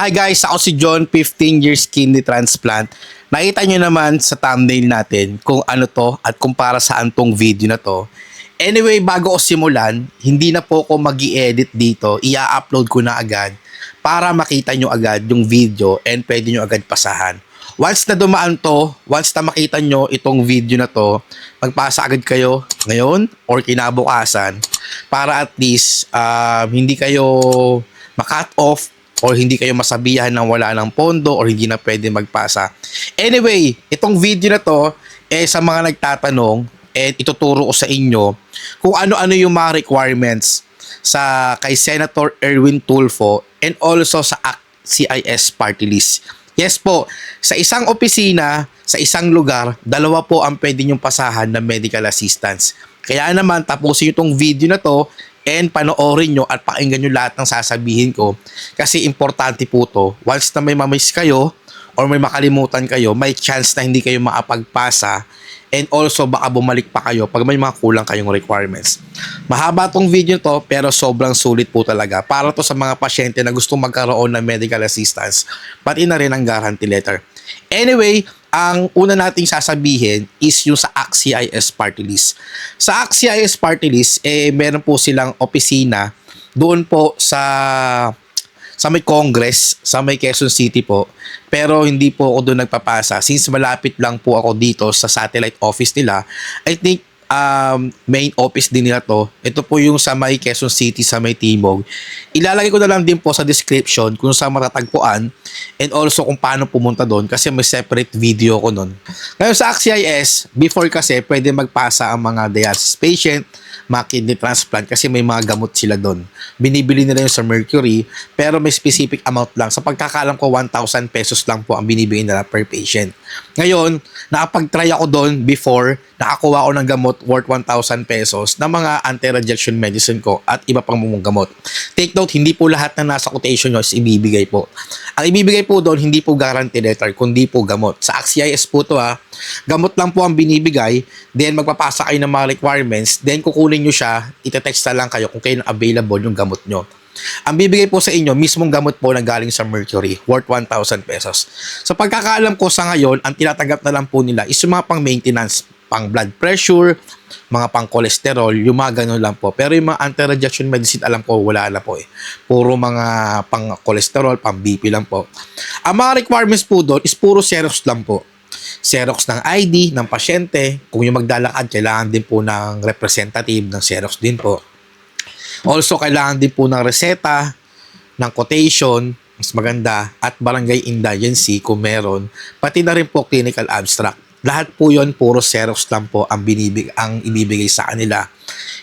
Hi guys, ako si John, 15 years kidney transplant. Nakita nyo naman sa thumbnail natin kung ano to at kung para saan tong video na to. Anyway, bago ko simulan, hindi na po ako mag-i-edit dito, i-upload ko na agad para makita nyo agad yung video and pwede nyo agad pasahan. Once na dumaan to, once na makita nyo itong video na to, magpasa agad kayo ngayon or kinabukasan para at least hindi kayo ma-cut off or hindi kayo masabihan ng wala ng pondo or hindi na pwede magpasa. Anyway, itong video na to, sa mga nagtatanong, ituturo ko sa inyo kung ano-ano yung mga requirements sa kay Senator Erwin Tulfo and also sa CIS party list. Yes po, sa isang opisina, sa isang lugar, dalawa po ang pwede nyong pasahan ng medical assistance. Kaya naman, tapusin itong video na to and panoorin nyo at pakinggan nyo lahat ng sasabihin ko kasi importante po to. Once na may mamiss kayo or may makalimutan kayo, may chance na hindi kayo makapagpasa and also baka bumalik pa kayo pag may mga kulang kayong requirements. Mahaba tong video to pero sobrang sulit po talaga para to sa mga pasyente na gustong magkaroon ng medical assistance pati na rin ang guarantee letter. Anyway, ang una nating sasabihin is yung sa ACT-CIS party list. Sa ACT-CIS party list, meron po silang opisina doon po sa may Congress, sa may Quezon City po. Pero hindi po ako doon nagpapasa. Since malapit lang po ako dito sa satellite office nila, I think main office din nila to. Ito po yung sa may Quezon City, sa may Timog. Ilalagay ko na lang din po sa description kung saan matatagpuan and also kung paano pumunta doon kasi may separate video ko doon. Ngayon sa ACT-CIS, before kasi pwede magpasa ang mga dialysis patient, mga kidney transplant kasi may mga gamot sila doon. Binibili nila yung sa Mercury pero may specific amount lang. Sa pagkakalam ko, 1,000 pesos lang po ang binibigay nila per patient. Ngayon, nakapag-try ako doon before, nakakuha ako ng gamot worth 1,000 pesos na mga anti-rejection medicine ko at iba pang mumong gamot. Take note, hindi po lahat na nasa quotation nyo is ibibigay po. Ang ibibigay po doon, hindi po guarantee letter, kundi po gamot. Sa ACT-CIS po to gamot lang po ang binibigay, then magpapasa kayo ng mga requirements, then kukunin nyo siya, itetext na lang kayo kung kailan available yung gamot nyo. Ang bibigay po sa inyo, mismong gamot po na galing sa Mercury, worth 1,000 pesos. Sa pagkakaalam ko sa ngayon, ang tinatanggap na lang po nila is yung mga pang-maintenance, pang blood pressure, mga pang cholesterol, yung mga ganun lang po. Pero yung mga anti-rejection medicine, alam ko, wala na po Puro mga pang cholesterol, pang BP lang po. Ang mga requirements po doon is puro Xerox lang po. Xerox ng ID ng pasyente. Kung yung maglalakad, kailangan din po ng representative ng Xerox din po. Also, kailangan din po ng reseta, ng quotation, mas maganda, at barangay indigency kung meron, pati na rin po clinical abstract. Lahat po yon puro Xerox lang po ang ibibigay sa kanila.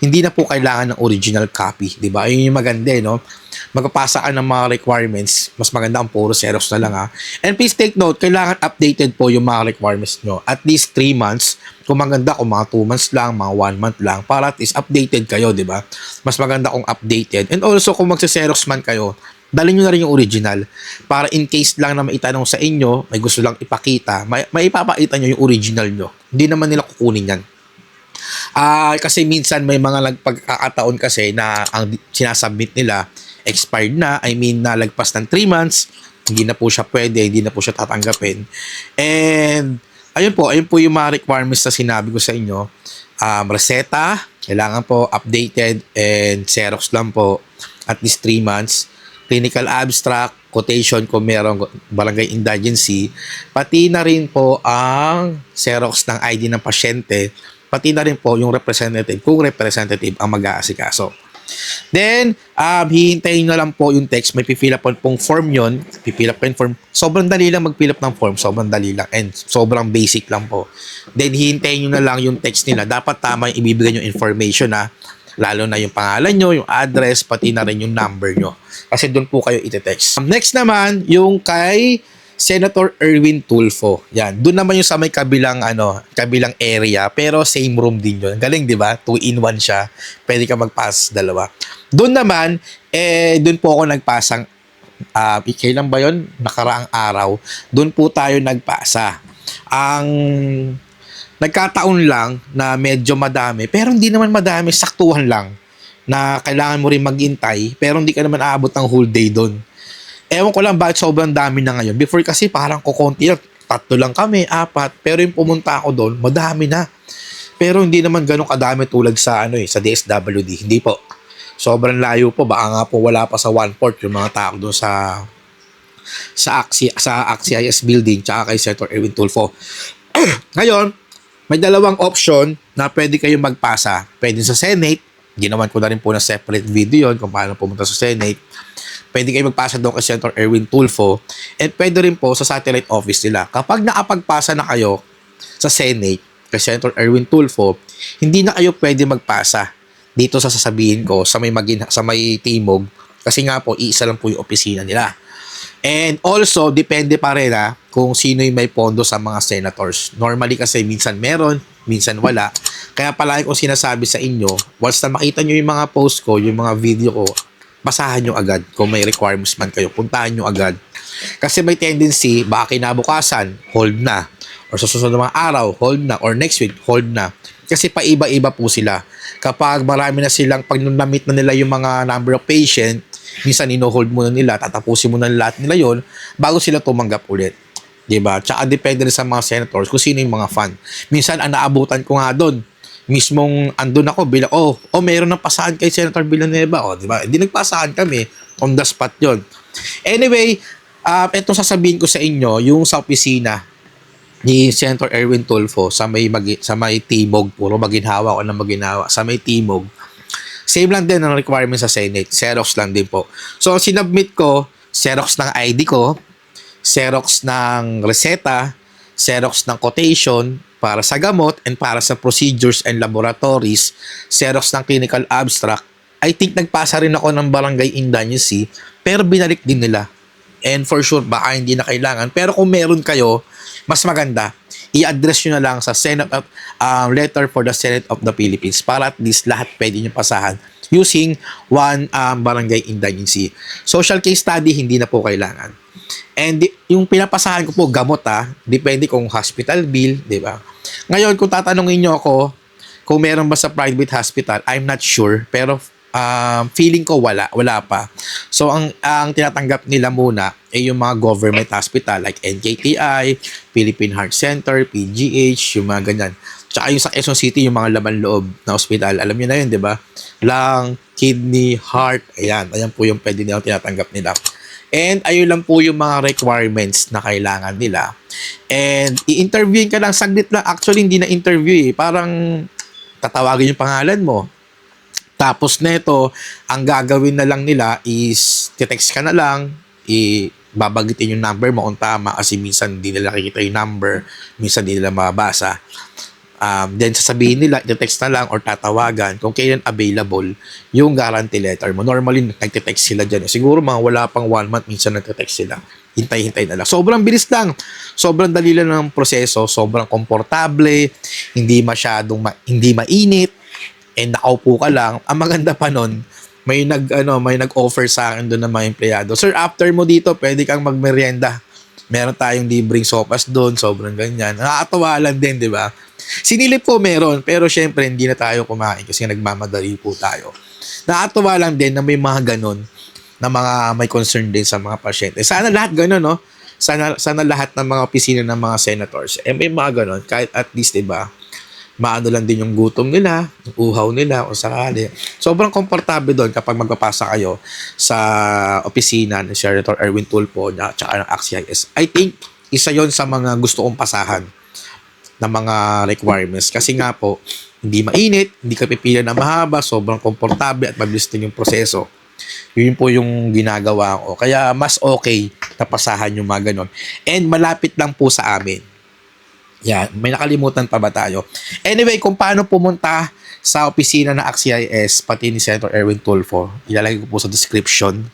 Hindi na po kailangan ng original copy, di ba? Ayun yung maganda, no? Magpapasa ka ng mga requirements, mas maganda ang puro Xerox na lang, And please take note, kailangan updated po yung mga requirements nyo. At least 3 months. Kung maganda, kung mga 2 months lang, mga 1 month lang, para at least updated kayo, di ba? Mas maganda kung updated. And also, kung magsa-Xerox man kayo, dalhin nyo na rin yung original para in case lang na maitanong sa inyo, may gusto lang ipakita, may ipapakita nyo yung original nyo. Hindi naman nila kukunin yan. Kasi minsan may mga nagpagkakataon kasi na ang sinasubmit nila expired na, I mean nalagpas ng 3 months, hindi na po siya pwede, hindi na po siya tatanggapin. And ayun po yung mga requirements na sinabi ko sa inyo. Reseta, kailangan po updated and Xerox lang po at least 3 months. Clinical abstract, quotation kung merong barangay indigency, pati na rin po ang Xerox ng ID ng pasyente, pati na rin po yung representative, kung representative ang mag-aasikaso. Then, hihintayin na lang po yung text, may pifill up pong form yon, pifill up yung form, sobrang dali lang mag-fill up ng form, sobrang dali lang, and sobrang basic lang po. Then, hihintayin nyo na lang yung text nila, dapat tama yung ibibigay yung information lalo na yung pangalan nyo, yung address, pati na rin yung number nyo. Kasi doon po kayo ite-text. Next naman, yung kay Senator Erwin Tulfo. Yan, doon naman yung sa may kabilang area, pero same room din yun. Galing, di ba? 2-in-1 siya. Pwede ka mag-pass dalawa. Doon naman, doon po ako nagpasang, kailan ba yun? Nakaraang araw. Doon po tayo nagpasa. Ang nagkataon lang na medyo madami, pero hindi naman madami, saktuhan lang na kailangan mo rin maghintay, pero hindi ka naman aabot ng whole day doon. Ewan ko lang bakit sobrang dami na ngayon. Before kasi parang kukonti lang. 3 lang kami, 4. Pero yung pumunta ako doon, madami na. Pero hindi naman ganun kadami tulad sa sa DSWD. Hindi po. Sobrang layo po. Baka nga po wala pa sa 1/4 yung mga tao doon sa AXIS building tsaka kay Senator Erwin Tulfo. Ngayon, may dalawang option na pwede kayong magpasa. Pwede sa Senate. Ginawan ko na rin po na separate video yon kung paano pumunta sa Senate. Pwede kayo magpasa doon kay Senator Erwin Tulfo. And pwede rin po sa satellite office nila. Kapag nakapagpasa na kayo sa Senate kay Senator Erwin Tulfo, hindi na kayo pwede magpasa dito sa sasabihin ko sa may Timog. Kasi nga po, iisa lang po yung opisina nila. And also, depende pa rin kung sino yung may pondo sa mga senators. Normally kasi minsan meron, minsan wala. Kaya palagi kong sinasabi sa inyo, once na makita nyo yung mga post ko, yung mga video ko, basahan nyo agad. Kung may requirements man kayo, puntahan nyo agad. Kasi may tendency, baka kinabukasan, hold na. Or sa susunod na mga araw, hold na. Or next week, hold na. Kasi paiba-iba po sila. Kapag marami na silang, pag na-meet na nila yung mga number of patient, minsan ino-hold muna nila, tatapusin muna lahat nila yon bago sila tumanggap ulit. Diba? Tsaka depende rin sa mga senators kung sino yung mga fan. Minsan, ang naabutan ko nga doon, mismong andun ako bilang, meron ng pasahan kay Senator Villanueva. Diba? Hindi nagpasahan kami. On the spot yon. Anyway, itong sasabihin ko sa inyo, yung sa opisina ni Senator Erwin Tulfo sa may Timog, puro maginhawa o na maginhawa, sa may Timog, same lang din ang requirement sa Senate. Xerox lang din po. So, sinubmit ko, Xerox ng ID ko, Xerox ng reseta, Xerox ng quotation para sa gamot and para sa procedures and laboratories, Xerox ng clinical abstract. I think nagpasa rin ako ng barangay Indañez, pero binalik din nila. And for sure, baka hindi na kailangan. Pero kung meron kayo, mas maganda, i-address nyo na lang sa Senate letter for the Senate of the Philippines para at least lahat pwede nyo pasahan using one barangay Indañez. Social case study, hindi na po kailangan. And yung pinapasahan ko po, gamot depende kung hospital bill, di ba? Ngayon, kung tatanungin nyo ako, kung meron ba sa private hospital, I'm not sure, pero feeling ko wala pa. So, ang tinatanggap nila muna ay yung mga government hospital like NKTI, Philippine Heart Center, PGH, yung mga ganyan. Tsaka yung sa Quezon City, yung mga laman loob na hospital. Alam niyo na yun, di ba? Lung, kidney, heart, ayan po yung pwede nilang tinatanggap nila. And ayun lang po yung mga requirements na kailangan nila. And i-interviewin ka lang, saglit lang. Actually, hindi na interview Parang tatawagin yung pangalan mo. Tapos neto, ang gagawin na lang nila is text ka na lang, babagitin yung number mo kung tama kasi minsan hindi nila nakikita yung number, minsan hindi nila mababasa. Then sasabihin nila, text na lang or tatawagan kung kailan available yung guarantee letter mo. Normally, nagte-text sila dyan. Siguro mga wala pang 1 month, minsan nagte-text sila. Hintay-hintay na lang. Sobrang bilis lang. Sobrang dali lang ng proseso. Sobrang komportable. Hindi masyadong hindi mainit. And nakaupo ka lang. Ang maganda pa nun, may nag-offer sa akin doon ng mga empleyado. Sir, after mo dito, pwede kang magmerienda. Meron tayong libreng sopas doon, sobrang ganyan. Nakakatawa lang din, di ba? Sinilip ko meron, pero syempre hindi na tayo kumain kasi nagmamadali po tayo. Nakakatawa lang din na may mga ganon na mga may concern din sa mga pasyente. Sana lahat ganon, no? Sana lahat ng mga opisina ng mga senators, may mga ganon, kahit at least, di ba? Maano lang din yung gutom nila, yung uhaw nila o sakali. Sobrang komportable doon kapag magpapasa kayo sa opisina ni Senator Erwin Tulfo at saka ng AXIS. I think isa yon sa mga gusto kong pasahan na mga requirements. Kasi nga po, hindi mainit, hindi ka pipila na mahaba, sobrang komportable at mabilis din yung proseso. Yun po yung ginagawa ko. Kaya mas okay na pasahan yung mga ganon. And malapit lang po sa amin. Yan, may nakalimutan pa ba tayo? Anyway, kung paano pumunta sa opisina ng AXIS, pati ni Senator Erwin Tulfo, ilalagay ko po sa description.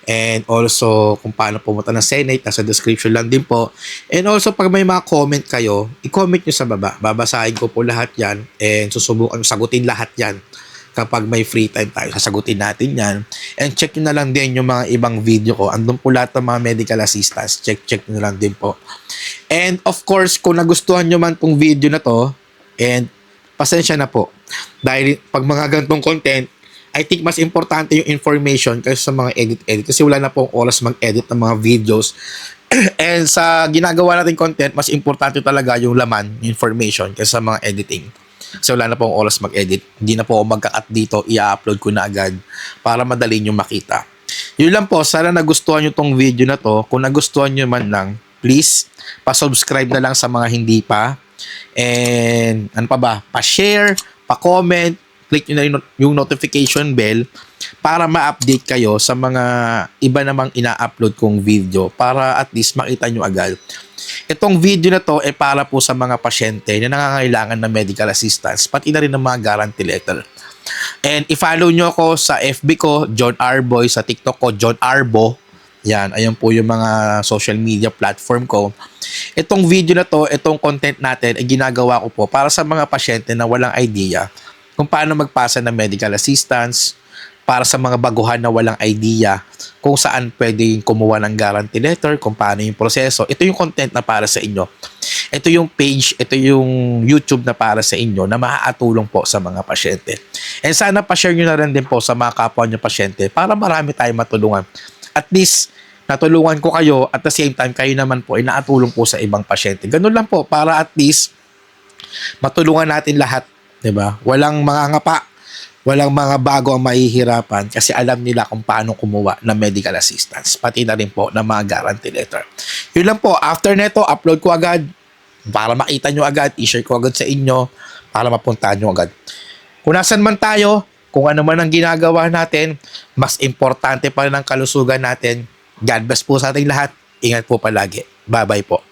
And also, kung paano pumunta ng Senate, nasa description lang din po. And also, pag may mga comment kayo, i-comment nyo sa baba. Babasahin ko po lahat yan and susubukan sagutin lahat yan. Kapag may free time tayo, sasagutin natin yan. And check nyo na lang din yung mga ibang video ko. Andun po lahat ng mga medical assistants. Check nyo na lang din po. And of course, kung nagustuhan nyo man tong video na to, and pasensya na po. Dahil pag mga ganitong content, I think mas importante yung information kaysa sa mga edit-edit kasi wala na pong oras mag-edit ng mga videos. And sa ginagawa natin content, mas importante talaga yung laman, yung information kaysa sa mga editing. So wala na pong oras mag-edit. Hindi na po ako magka-cut dito, i-upload ko na agad para madali nyo makita. Yun lang po, sana nagustuhan nyo tong video na to. Kung nagustuhan nyo man lang, please, pa-subscribe na lang sa mga hindi pa. And ano pa ba? Pa-share, pa-comment, click nyo na yung notification bell para ma-update kayo sa mga iba namang ina-upload kong video para at least makita nyo agad. Itong video na to ay para po sa mga pasyente na nangangailangan ng medical assistance, pati na rin ng mga guarantee letter. And i-follow nyo ako sa FB ko, John Arboy, sa TikTok ko, John Arbo. Yan, ayan po yung mga social media platform ko. Itong video na to, itong content natin ay ginagawa ko po para sa mga pasyente na walang idea kung paano magpasa ng medical assistance, para sa mga baguhan na walang idea kung saan pwedeng kumuha ng guarantee letter, kung paano yung proseso. Ito yung content na para sa inyo. Ito yung page, ito yung YouTube na para sa inyo na makakatulong po sa mga pasyente. And sana pa-share nyo na rin din po sa mga kapwa nyo pasyente para marami tayong matulungan. At least, natulungan ko kayo at the same time, kayo naman po ay nakatulong po sa ibang pasyente. Ganun lang po para at least matulungan natin lahat. 'Di ba? Walang mga ngapa, walang mga bago ang mahihirapan kasi alam nila kung paano kumuha ng medical assistance. Pati na rin po ng mga guarantee letter. Yun lang po. After neto, upload ko agad para makita nyo agad. I-share ko agad sa inyo para mapuntahan nyo agad. Kung nasan man tayo, kung ano man ang ginagawa natin, mas importante pa rin ang kalusugan natin. God bless po sa ating lahat. Ingat po palagi. Bye-bye po.